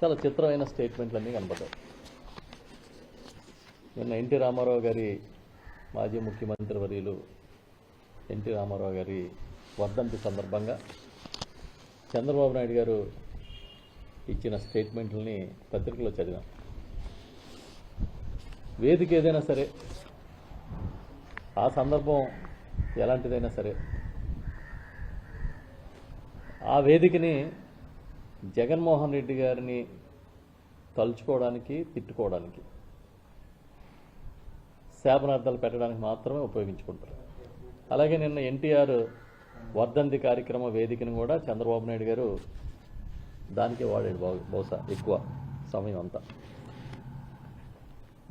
చాలా చిత్రమైన స్టేట్మెంట్లన్నీ కనపడ్డాయి. నిన్న ఎన్టీ రామారావు గారి మాజీ ముఖ్యమంత్రి వర్యులు ఎన్టీ రామారావు గారి వర్ధంతి సందర్భంగా చంద్రబాబు నాయుడు గారు ఇచ్చిన స్టేట్మెంట్లని పత్రికలో చదివాం. వేదిక ఏదైనా సరే, ఆ సందర్భం ఎలాంటిదైనా సరే, ఆ వేదికని జగన్మోహన్ రెడ్డి గారిని తలుచుకోవడానికి, తిట్టుకోవడానికి, శాపనార్థాలు పెట్టడానికి మాత్రమే ఉపయోగించుకుంటారు. అలాగే నిన్న ఎన్టీఆర్ వర్ధంతి కార్యక్రమ వేదికను కూడా చంద్రబాబు నాయుడు గారు దానికే వాడాడు బహుశా ఎక్కువ సమయం అంతా.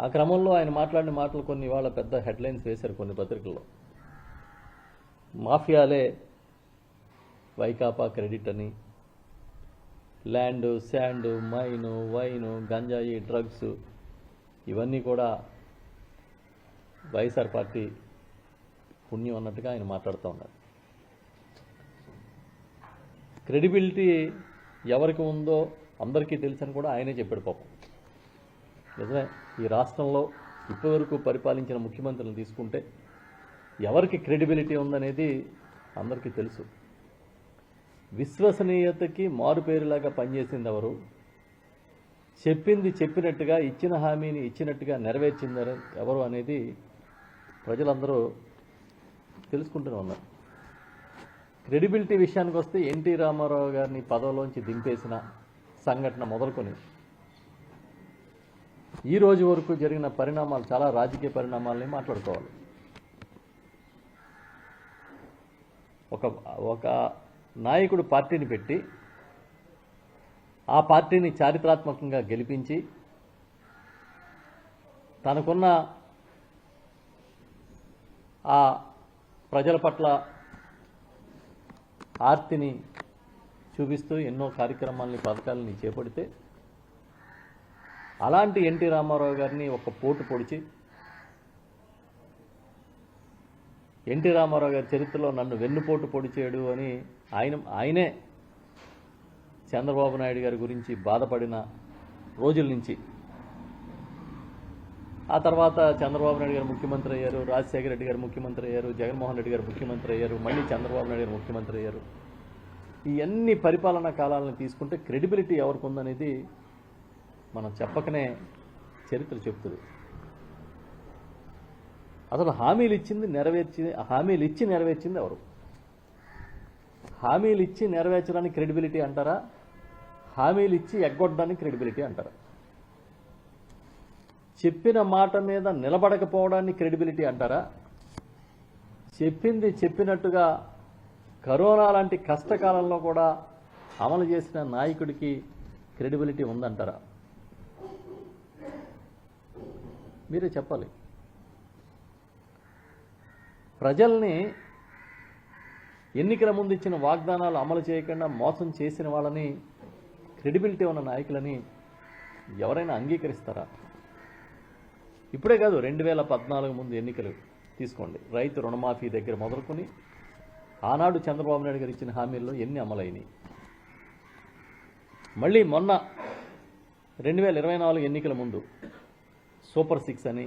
ఆ క్రమంలో ఆయన మాట్లాడిన మాటలు కొన్ని ఇవాళ పెద్ద హెడ్లైన్స్ వేశారు కొన్ని పత్రికల్లో. మాఫియాలే వైకాపా క్రెడిట్ అని, ల్యాండ్, శాండ్, మైను, వైను, గంజాయి, డ్రగ్స్ ఇవన్నీ కూడా వైఎస్ఆర్ పార్టీ పుణ్యం అన్నట్టుగా ఆయన మాట్లాడుతూ ఉన్నారు. క్రెడిబిలిటీ ఎవరికి ఉందో అందరికీ తెలుసని కూడా ఆయనే చెప్పాడు పాపం. నిజమే, ఈ రాష్ట్రంలో ఇప్పటివరకు పరిపాలించిన ముఖ్యమంత్రులను తీసుకుంటే ఎవరికి క్రెడిబిలిటీ ఉందనేది అందరికీ తెలుసు. విశ్వసనీయతకి మారుపేరులాగా పనిచేసింది ఎవరు, చెప్పింది చెప్పినట్టుగా, ఇచ్చిన హామీని ఇచ్చినట్టుగా నెరవేర్చింది ఎవరు అనేది ప్రజలందరూ తెలుసుకుంటూనే ఉన్నారు. క్రెడిబిలిటీ విషయానికి వస్తే ఎన్టీ రామారావు గారిని పదవిలోంచి దింపేసిన సంఘటన మొదలుకొని ఈ రోజు వరకు జరిగిన పరిణామాలు, చాలా రాజకీయ పరిణామాలని మాట్లాడుకోవాలి. ఒక నాయకుడు పార్టీని పెట్టి ఆ పార్టీని చారిత్రాత్మకంగా గెలిపించి తనకున్న ఆ ప్రజల పట్ల ఆర్తిని చూపిస్తూ ఎన్నో కార్యక్రమాలని, పథకాలని చేపడితే అలాంటి ఎన్టీ రామారావు గారిని ఒక పోటు పొడిచి, ఎన్టీ రామారావు గారి చరిత్రలో నన్ను వెన్నుపోటు పొడిచాడు అని ఆయనే చంద్రబాబు నాయుడు గారి గురించి బాధపడిన రోజుల నుంచి, ఆ తర్వాత చంద్రబాబు నాయుడు గారు ముఖ్యమంత్రి అయ్యారు, రాజశేఖర రెడ్డి గారు ముఖ్యమంత్రి అయ్యారు, జగన్మోహన్ రెడ్డి గారు ముఖ్యమంత్రి అయ్యారు, మళ్ళీ చంద్రబాబు నాయుడు గారు ముఖ్యమంత్రి అయ్యారు. ఈ అన్ని పరిపాలనా కాలాలను తీసుకుంటే క్రెడిబిలిటీ ఎవరికి ఉందనేది మనం చెప్పకనే చరిత్ర చెప్తుంది. అసలు హామీలు ఇచ్చి నెరవేర్చింది ఎవరు? హామీలు ఇచ్చి నెరవేర్చడానికి క్రెడిబిలిటీ అంటారా? హామీలు ఇచ్చి ఎగ్గొట్టడానికి క్రెడిబిలిటీ అంటారా? చెప్పిన మాట మీద నిలబడకపోవడాన్ని క్రెడిబిలిటీ అంటారా? చెప్పింది చెప్పినట్టుగా కరోనా లాంటి కష్టకాలంలో కూడా అమలు చేసిన నాయకుడికి క్రెడిబిలిటీ ఉందంటారా? మీరే చెప్పాలి. ప్రజల్ని ఎన్నికల ముందు ఇచ్చిన వాగ్దానాలు అమలు చేయకుండా మోసం చేసిన వాళ్ళని, క్రెడిబిలిటీ ఉన్న నాయకులని ఎవరైనా అంగీకరిస్తారా? ఇప్పుడే కాదు, 2014 ముందు ఎన్నికలు తీసుకోండి. రైతు రుణమాఫీ దగ్గర మొదలుకొని ఆనాడు చంద్రబాబు నాయుడు గారు ఇచ్చిన హామీల్లో ఎన్ని అమలైనవి. మళ్ళీ మొన్న 2024 ఎన్నికల ముందు సూపర్ 6 అని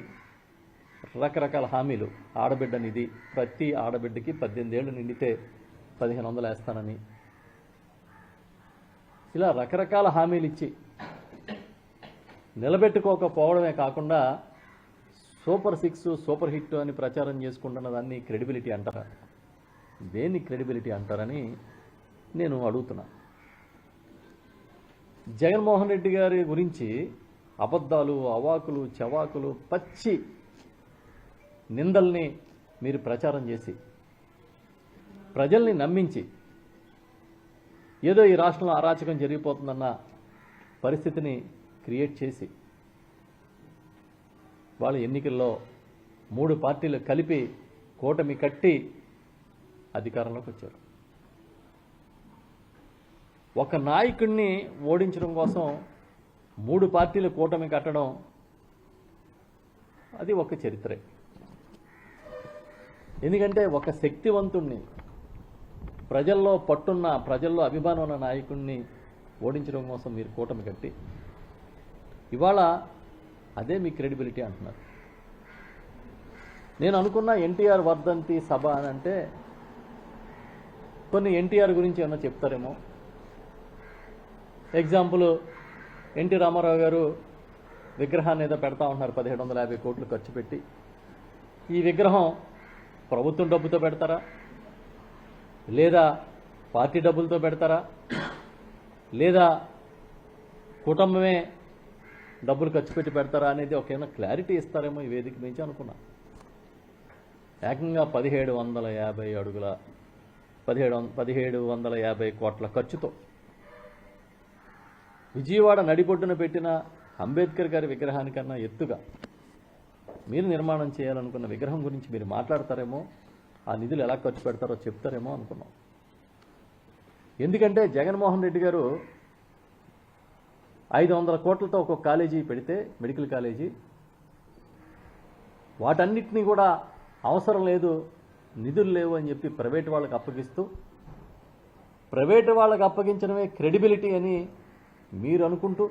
రకరకాల హామీలు, ఆడబిడ్డ నిధి, ప్రతి ఆడబిడ్డకి 18 ఏళ్ళు నిండితే 1500 వేస్తానని, ఇలా రకరకాల హామీలు ఇచ్చి నిలబెట్టుకోకపోవడమే కాకుండా సూపర్ 6, సూపర్ హిట్ అని ప్రచారం చేసుకుంటున్న దాన్ని క్రెడిబిలిటీ అంటారా? దేన్ని క్రెడిబిలిటీ అంటారని నేను అడుగుతున్నా. జగన్మోహన్ రెడ్డి గారి గురించి అబద్ధాలు, అవాకులు, చవాకులు, పచ్చి నిందల్ని మీరు ప్రచారం చేసి ప్రజల్ని నమ్మించి ఏదో ఈ రాష్ట్రంలో అరాచకం జరిగిపోతుందన్న పరిస్థితిని క్రియేట్ చేసి వాళ్ళు ఎన్నికల్లో 3 పార్టీలు కలిపి కూటమి కట్టి అధికారంలోకి వచ్చారు. ఒక నాయకుడిని ఓడించడం కోసం 3 పార్టీలు కూటమి కట్టడం, అది ఒక చరిత్రే. ఎందుకంటే ఒక శక్తివంతుణ్ణి, ప్రజల్లో పట్టున్న, ప్రజల్లో అభిమానం ఉన్న నాయకుడిని ఓడించడం కోసం మీరు కూటమి కట్టి ఇవాళ అదే మీ క్రెడిబిలిటీ అంటున్నారు. నేను అనుకున్న ఎన్టీఆర్ వర్ధంతి సభ అని అంటే కొన్ని ఎన్టీఆర్ గురించి ఏమన్నా చెప్తారేమో. ఎగ్జాంపుల్, ఎన్టీ రామారావు గారు విగ్రహాన్ని ఏదో పెడతా ఉన్నారు 1750 కోట్లు ఖర్చు పెట్టి. ఈ విగ్రహం ప్రభుత్వం డబ్బుతో పెడతారా, లేదా పార్టీ డబ్బులతో పెడతారా, లేదా కుటుంబమే డబ్బులు ఖర్చు పెట్టి పెడతారా అనేది ఒక ఏమైనా క్లారిటీ ఇస్తారేమో ఈ వేదిక నుంచి అనుకున్నా. ఏకంగా 1750 అడుగుల 1750 కోట్ల ఖర్చుతో విజయవాడ నడిబొడ్డున పెట్టిన అంబేద్కర్ గారి విగ్రహానికన్నా ఎత్తుగా మీరు నిర్మాణం చేయాలనుకున్న విగ్రహం గురించి మీరు మాట్లాడతారేమో, ఆ నిధులు ఎలా ఖర్చు పెడతారో చెప్తారేమో అనుకున్నాం. ఎందుకంటే జగన్మోహన్ రెడ్డి గారు 500 కోట్లతో ఒక కాలేజీ పెడితే, మెడికల్ కాలేజీ, వాటన్నిటినీ కూడా అవసరం లేదు, నిధులు లేవు అని చెప్పి ప్రైవేటు వాళ్ళకి అప్పగిస్తూ, ప్రైవేటు వాళ్ళకి అప్పగించడమే క్రెడిబిలిటీ అని మీరు అనుకుంటూ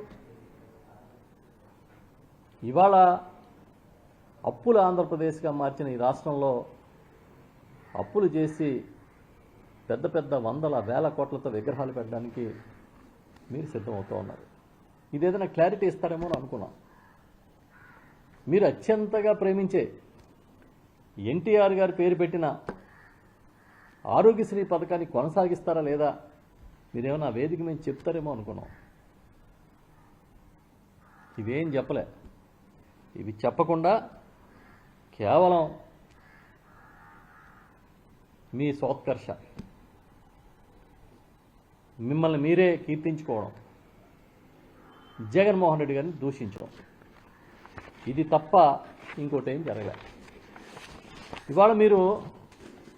ఇవాళ అప్పుల ఆంధ్రప్రదేశ్గా మార్చిన ఈ రాష్ట్రంలో అప్పులు చేసి పెద్ద పెద్ద వందల వేల కోట్లతో విగ్రహాలు పెట్టడానికి మీరు సిద్ధమవుతూ ఉన్నారు. ఇదేదైనా క్లారిటీ ఇస్తారేమో అని అనుకున్నాం. మీరు అత్యంతగా ప్రేమించే ఎన్టీఆర్ గారి పేరు పెట్టిన ఆరోగ్యశ్రీ పథకాన్ని కొనసాగిస్తారా లేదా మీరేమన్నా వేదిక మీద చెప్తారేమో అనుకున్నాం. ఇవేం చెప్పలే. ఇవి చెప్పకుండా కేవలం మీ సోత్కర్ష, మిమ్మల్ని మీరే కీర్తించుకోవడం, జగన్మోహన్ రెడ్డి గారిని దూషించడం, ఇది తప్ప ఇంకోటి ఏం జరగాలి. ఇవాళ మీరు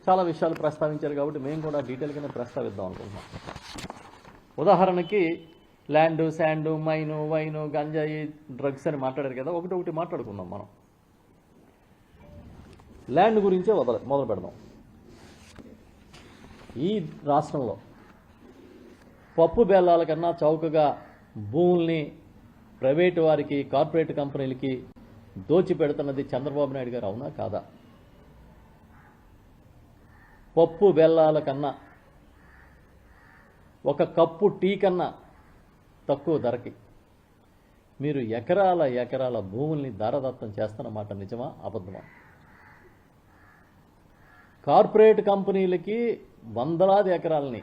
చాలా విషయాలు ప్రస్తావించారు కాబట్టి మేము కూడా డీటెయిల్గానే ప్రస్తావిద్దాం అనుకుంటున్నాం. ఉదాహరణకి ల్యాండ్, శాండ్, మైను, వైను, గంజాయి, డ్రగ్స్ అని మాట్లాడారు కదా, ఒకటి మాట్లాడుకుందాం మనం. ల్యాండ్ గురించే మొదలు పెడదాం. ఈ రాష్ట్రంలో పప్పు బెల్లాల కన్నా చౌకగా భూముల్ని ప్రైవేటు వారికి, కార్పొరేట్ కంపెనీలకి దోచి పెడుతున్నది చంద్రబాబు నాయుడు గారు, అవునా కాదా? పప్పు బెల్లాల కన్నా, ఒక కప్పు టీ కన్నా తక్కువ ధరకి మీరు ఎకరాల భూముల్ని దారదత్తం చేస్తున్నమాట నిజమా అబద్ధమా? కార్పొరేట్ కంపెనీలకి వందలాది ఎకరాలని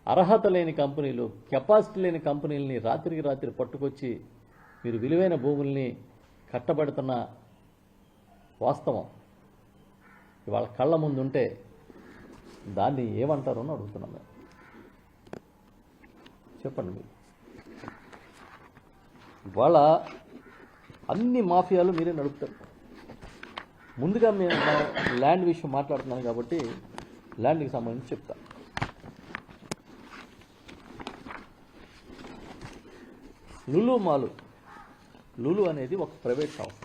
అర్హత లేని కంపెనీలు, కెపాసిటీ లేని కంపెనీలని రాత్రికి రాత్రి పట్టుకొచ్చి మీరు విలువైన భూముల్ని కట్టబెడుతున్న వాస్తవం ఇవాళ కళ్ళ ముందుంటే దాన్ని ఏమంటారో అని అడుగుతున్నాం మేము. చెప్పండి మీరు. ఇవాళ అన్ని మాఫియాలు మీరే నడుపుతారు. ముందుగా మేము ల్యాండ్ విషయం మాట్లాడుతున్నాను కాబట్టి ల్యాండ్కి సంబంధించి చెప్తా. లులు మాల్, లులు అనేది ఒక ప్రైవేట్ సంస్థ.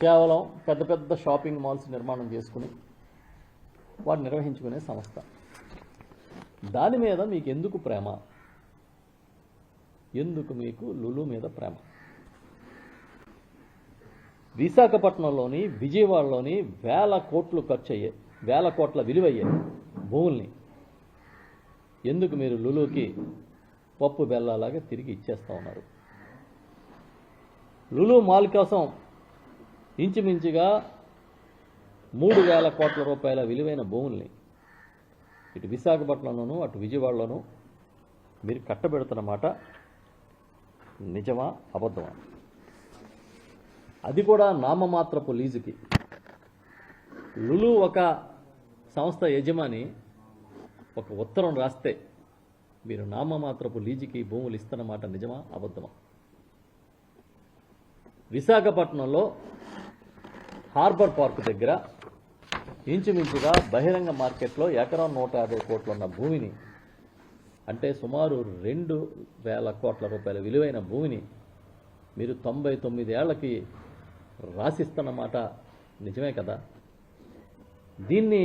కేవలం పెద్ద పెద్ద షాపింగ్ మాల్స్ నిర్మాణం చేసుకుని వాటిని నిర్వహించుకునే సంస్థ. దాని మీద మీకు ఎందుకు ప్రేమ? ఎందుకు మీకు లులు మీద ప్రేమ? విశాఖపట్నంలోని, విజయవాడలోని వేల కోట్లు ఖర్చు అయ్యే, వేల కోట్ల విలువయ్యే భూముల్ని ఎందుకు మీరు లులుకి పప్పు బెల్లాలాగా తిరిగి ఇచ్చేస్తూ ఉన్నారు? లులు మాల్ కోసం ఇంచుమించుగా 3,000 కోట్ల రూపాయల విలువైన భూముల్ని ఇటు విశాఖపట్నంలోనూ అటు విజయవాడలోనూ మీరు కట్టబెడుతున్నమాట నిజమా అబద్ధమా? అది కూడా నామమాత్రపు లీజుకి. లులు ఒక సంస్థ యజమాని ఒక ఉత్తరం రాస్తే మీరు నామమాత్రపు లీజుకి భూములు ఇస్తున్నమాట నిజమా అబద్ధమా? విశాఖపట్నంలో హార్బర్ పార్క్ దగ్గర ఇంచుమించుగా బహిరంగ మార్కెట్లో ఎకరం 150 కోట్లున్న భూమిని, అంటే సుమారు 2,000 కోట్ల రూపాయల విలువైన భూమిని మీరు 99 ఏళ్లకి రాసిస్తున్నమాట నిజమే కదా? దీన్ని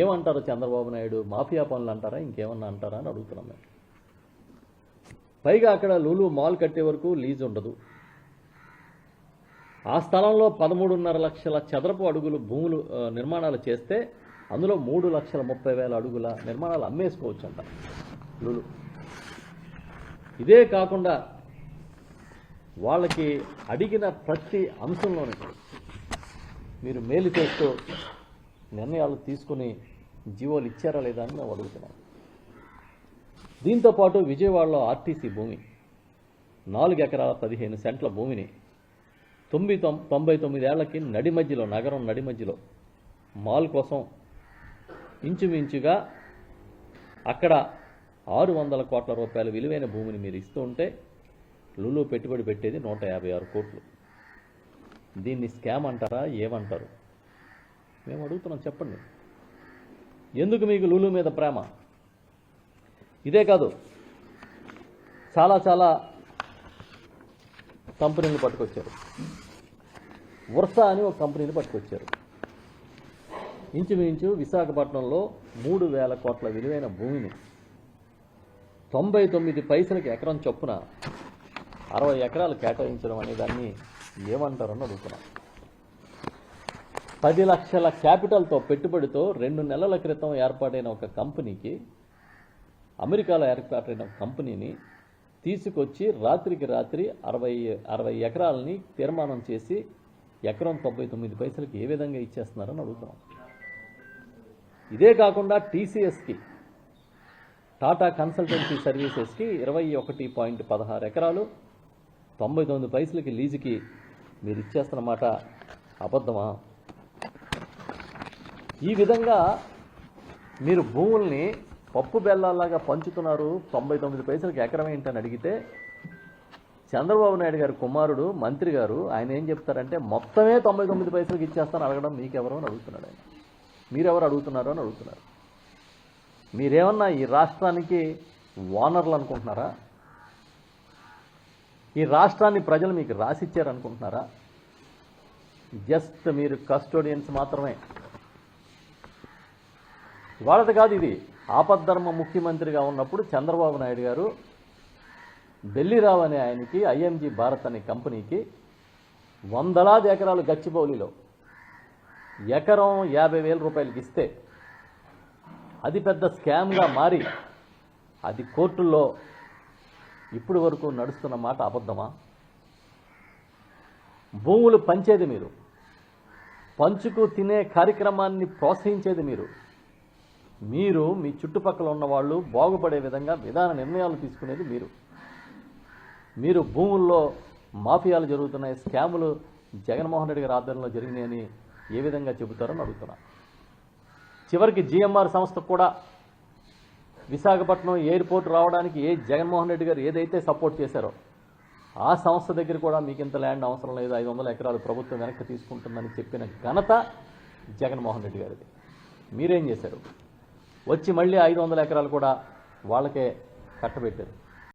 ఏమంటారు చంద్రబాబు నాయుడు? మాఫియా పనులు అంటారా, ఇంకేమన్నా అంటారా అని అడుగుతున్నాం మేము. పైగా అక్కడ లూలు మాల్ కట్టే వరకు లీజ్ ఉండదు. ఆ స్థలంలో 13.5 లక్షల చదరపు అడుగులు భూములు నిర్మాణాలు చేస్తే అందులో 3,30,000 అడుగుల నిర్మాణాలు అమ్మేసుకోవచ్చు అంట లూలు. ఇదే కాకుండా వాళ్ళకి అడిగిన ప్రతి అంశంలోనే మీరు మేలు చేస్తూ నిర్ణయాలు తీసుకుని జీవోలు ఇచ్చారా లేదా అని మేము అడుగుతున్నాం. దీంతోపాటు విజయవాడలో ఆర్టీసీ భూమి 4 ఎకరాల 15 సెంట్ల భూమిని 99 ఏళ్లకి నడి మధ్యలో, నగరం నడి మధ్యలో మాల్ కోసం ఇంచుమించుగా అక్కడ 600 కోట్ల రూపాయల విలువైన భూమిని మీరు ఇస్తూ ఉంటే లులు పెట్టుబడి పెట్టేది 156 కోట్లు. దీన్ని స్కామ్ అంటారా, ఏమంటారు? మేము అడుగుతున్నాం, చెప్పండి. ఎందుకు మీకు లులు మీద ప్రేమ? ఇదే కాదు, చాలా కంపెనీలు పట్టుకొచ్చారు. వర్ష అని ఒక కంపెనీని పట్టుకొచ్చారు. ఇంచుమించు విశాఖపట్నంలో 3,000 కోట్ల విలువైన భూమిని 99 పైసలకి ఎకరం చొప్పున 60 ఎకరాలు కేటాయించడం అనే దాన్ని ఏమంటారని అడుగుతున్నాం. 10 లక్షల క్యాపిటల్తో పెట్టుబడితో 2 నెలల క్రితం ఏర్పాటైన ఒక కంపెనీకి, అమెరికాలో ఏర్పాటైన కంపెనీని తీసుకొచ్చి రాత్రికి రాత్రి 60 ఎకరాలని తీర్మానం చేసి ఎకరం 99 పైసలకి ఏ విధంగా ఇచ్చేస్తున్నారని అడుగుతున్నాం. ఇదే కాకుండా టీసీఎస్కి, టాటా కన్సల్టెన్సీ సర్వీసెస్కి 21.16 ఎకరాలు 99 పైసలకి లీజుకి మీరు ఇచ్చేస్తున్నమాట అబద్ధమా? ఈ విధంగా మీరు భూముల్ని పప్పు బెల్లాలాగా పంచుతున్నారు. 99 పైసలకి ఎకరం ఏంటని అడిగితే చంద్రబాబు నాయుడు గారి కుమారుడు మంత్రి గారు ఆయన ఏం చెప్తారంటే మొత్తమే 99 పైసలకి ఇచ్చేస్తాను అడగడం మీకెవరో అని అడుగుతున్నాడు ఆయన. మీరెవరు అడుగుతున్నారో అని అడుగుతున్నారు. మీరేమన్నా ఈ రాష్ట్రానికి ఓనర్లు అనుకుంటున్నారా? ఈ రాష్ట్రాన్ని ప్రజలు మీకు రాసిచ్చారనుకుంటున్నారా? జస్ట్ మీరు కస్టోడియన్స్ మాత్రమే. వాళ్ళది కాదు ఇది. ఆపద్ధర్మ ముఖ్యమంత్రిగా ఉన్నప్పుడు చంద్రబాబు నాయుడు గారు బెల్లిరావు అనే ఆయనకి, ఐఎంజీ భారత్ అనే కంపెనీకి 100 ఎకరాలు గచ్చిబౌలిలో ఎకరం 50,000 రూపాయలకి ఇస్తే అది పెద్ద స్కామ్గా మారి అది కోర్టుల్లో ఇప్పటి వరకు నడుస్తున్న మాట అబద్ధమా? భూములు పంచేది మీరు, పంచుకు తినే కార్యక్రమాన్ని ప్రోత్సహించేది మీరు. మీరు మీ చుట్టుపక్కల ఉన్న వాళ్ళు బాగుపడే విధంగా విధాన నిర్ణయాలు తీసుకునేది మీరు. మీరు భూముల్లో మాఫియాలు జరుగుతున్నాయి, స్కాములు జగన్మోహన్ రెడ్డి గారి ఆధ్వర్యంలో జరిగినాయని ఏ విధంగా చెబుతారని అడుగుతున్నా. చివరికి జిఎంఆర్ సంస్థకు కూడా విశాఖపట్నం ఎయిర్పోర్ట్ రావడానికి జగన్మోహన్ రెడ్డి గారు ఏదైతే సపోర్ట్ చేశారో ఆ సంస్థ దగ్గర కూడా మీకు ఇంత ల్యాండ్ అవసరం లేదు, 500 ఎకరాలు ప్రభుత్వం వెనక్కి తీసుకుంటుందని చెప్పిన ఘనత జగన్మోహన్ రెడ్డి గారిది. మీరేం చేశారు? వచ్చి మళ్ళీ 500 ఎకరాలు కూడా వాళ్ళకే కట్టబెట్టారు.